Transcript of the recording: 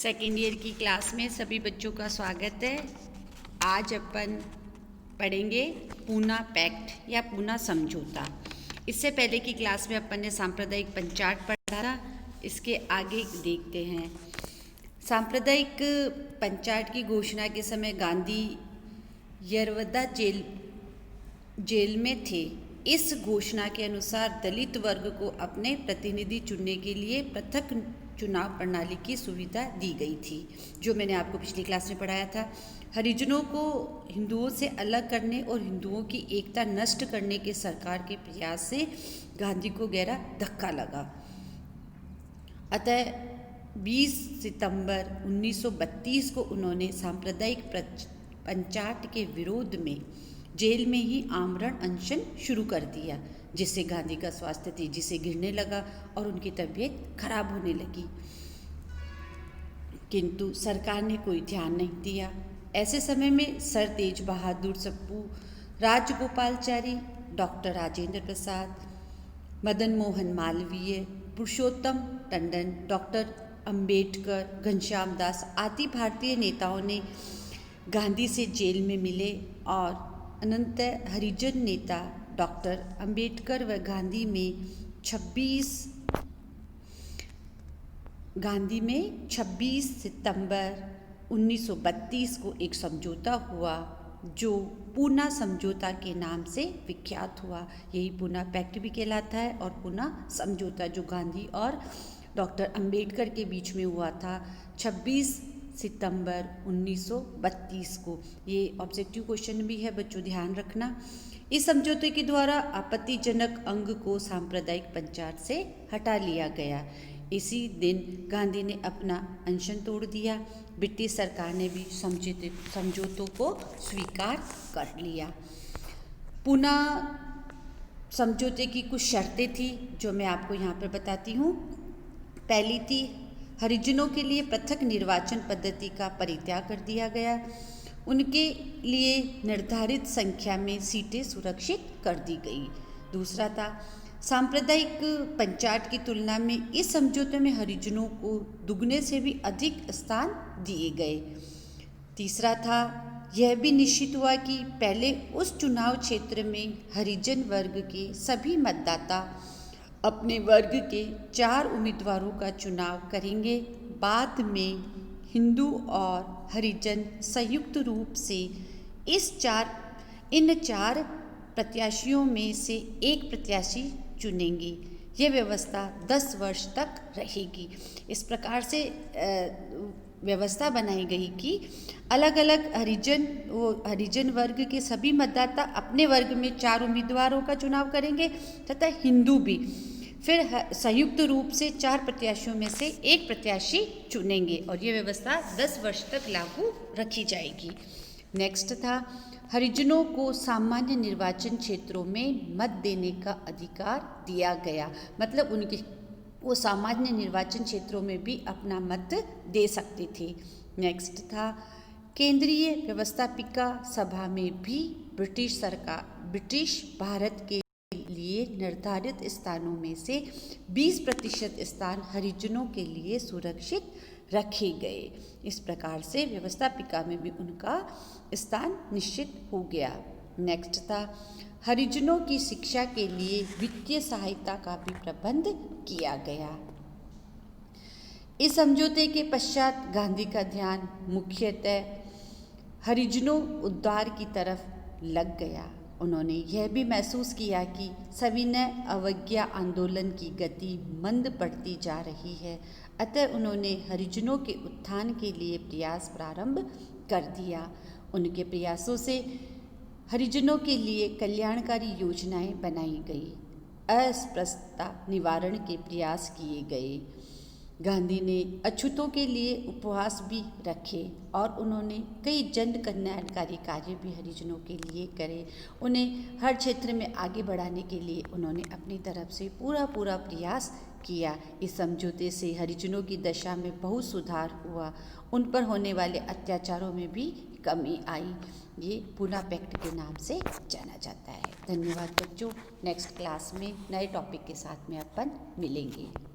Second year की class में सभी बच्चों का स्वागत है। आज अपन पढ़ेंगे पूना पैक्ट या पूना समझौता। इससे पहले की क्लास में अपन ने सांप्रदायिक पंचाट पढ़ा था। इसके आगे देखते हैं। सांप्रदायिक पंचाट की घोषणा के समय गांधी यरवदा जेल में थे। इस घोषणा के अनुसार दलित वर्ग को अपने प्रतिनिधि चुनने के लिए पृथक चुनाव प्रणाली की सुविधा दी गई थी, जो मैंने आपको पिछली क्लास में पढ़ाया था। हरिजनों को हिंदुओं से अलग करने और हिंदुओं की एकता नष्ट करने के सरकार के प्रयास से गांधी को गहरा धक्का लगा। अतः 20 सितंबर 1932 को उन्होंने सांप्रदायिक पंचाट के विरोध में जेल में ही आमरण अनशन शुरू कर दिया, जिससे गांधी का स्वास्थ्य तेजी से गिरने लगा और उनकी तबीयत खराब होने लगी। किंतु सरकार ने कोई ध्यान नहीं दिया। ऐसे समय में सर तेज बहादुर सप्पू, राजगोपालचारी, डॉक्टर राजेंद्र प्रसाद, मदन मोहन मालवीय, पुरुषोत्तम टंडन, डॉक्टर अंबेडकर, घनश्याम दास आदि भारतीय नेताओं ने गांधी से जेल में मिले और अनंतर हरिजन नेता डॉक्टर अंबेडकर व गांधी में 26 सितंबर 1932 को एक समझौता हुआ, जो पूना समझौता के नाम से विख्यात हुआ। यही पूना पैक्ट भी कहलाता है और पूना समझौता, जो गांधी और डॉक्टर अंबेडकर के बीच में हुआ था 26 सितंबर 1932 को। ये ऑब्जेक्टिव क्वेश्चन भी है बच्चों, ध्यान रखना। इस समझौते के द्वारा आपत्तिजनक अंग को सांप्रदायिक पंचाट से हटा लिया गया। इसी दिन गांधी ने अपना अनशन तोड़ दिया। ब्रिटिश सरकार ने भी समझौतों को स्वीकार कर लिया। पूना समझौते की कुछ शर्तें थी, जो मैं आपको यहाँ पर बताती हूँ। पहली थी, हरिजनों के लिए पृथक निर्वाचन पद्धति का परित्याग कर दिया गया। उनके लिए निर्धारित संख्या में सीटें सुरक्षित कर दी गई। दूसरा था, सांप्रदायिक पंचाट की तुलना में इस समझौते में हरिजनों को दुगने से भी अधिक स्थान दिए गए। तीसरा था, यह भी निश्चित हुआ कि पहले उस चुनाव क्षेत्र में हरिजन वर्ग के सभी मतदाता अपने वर्ग के 4 उम्मीदवारों का चुनाव करेंगे। बाद में हिंदू और हरिजन संयुक्त रूप से इन चार प्रत्याशियों में से एक प्रत्याशी चुनेंगे। यह व्यवस्था 10 वर्ष तक रहेगी। इस प्रकार से व्यवस्था बनाई गई कि अलग अलग हरिजन वर्ग के सभी मतदाता अपने वर्ग में 4 उम्मीदवारों का चुनाव करेंगे तथा हिंदू भी फिर संयुक्त रूप से 4 प्रत्याशियों में से एक प्रत्याशी चुनेंगे और ये व्यवस्था 10 वर्ष तक लागू रखी जाएगी। नेक्स्ट था, हरिजनों को सामान्य निर्वाचन क्षेत्रों में मत देने का अधिकार दिया गया। मतलब वो सामान्य निर्वाचन क्षेत्रों में भी अपना मत दे सकते थे। नेक्स्ट था, केंद्रीय व्यवस्थापिका सभा में भी ब्रिटिश भारत के लिए निर्धारित स्थानों में से 20% स्थान हरिजनों के लिए सुरक्षित रखे गए। इस प्रकार से व्यवस्थापिका में भी उनका स्थान निश्चित हो गया। नेक्स्ट था, हरिजनों की शिक्षा के लिए वित्तीय सहायता का भी प्रबंध किया गया। इस समझौते के पश्चात गांधी का ध्यान मुख्यतः हरिजनों उद्धार की तरफ लग गया। उन्होंने यह भी महसूस किया कि सविनय अवज्ञा आंदोलन की गति मंद पड़ती जा रही है। अतः उन्होंने हरिजनों के उत्थान के लिए प्रयास प्रारंभ कर दिया। उनके प्रयासों से हरिजनों के लिए कल्याणकारी योजनाएं बनाई गई। अस्पृश्यता निवारण के प्रयास किए गए। गांधी ने अछूतों के लिए उपवास भी रखे और उन्होंने कई जन कल्याणकारी कार्य भी हरिजनों के लिए करे। उन्हें हर क्षेत्र में आगे बढ़ाने के लिए उन्होंने अपनी तरफ से पूरा प्रयास किया। इस समझौते से हरिजनों की दशा में बहुत सुधार हुआ। उन पर होने वाले अत्याचारों में भी कमी आई। ये पूना पैक्ट के नाम से जाना जाता है। धन्यवाद बच्चों। नेक्स्ट क्लास में नए टॉपिक के साथ में अपन मिलेंगे।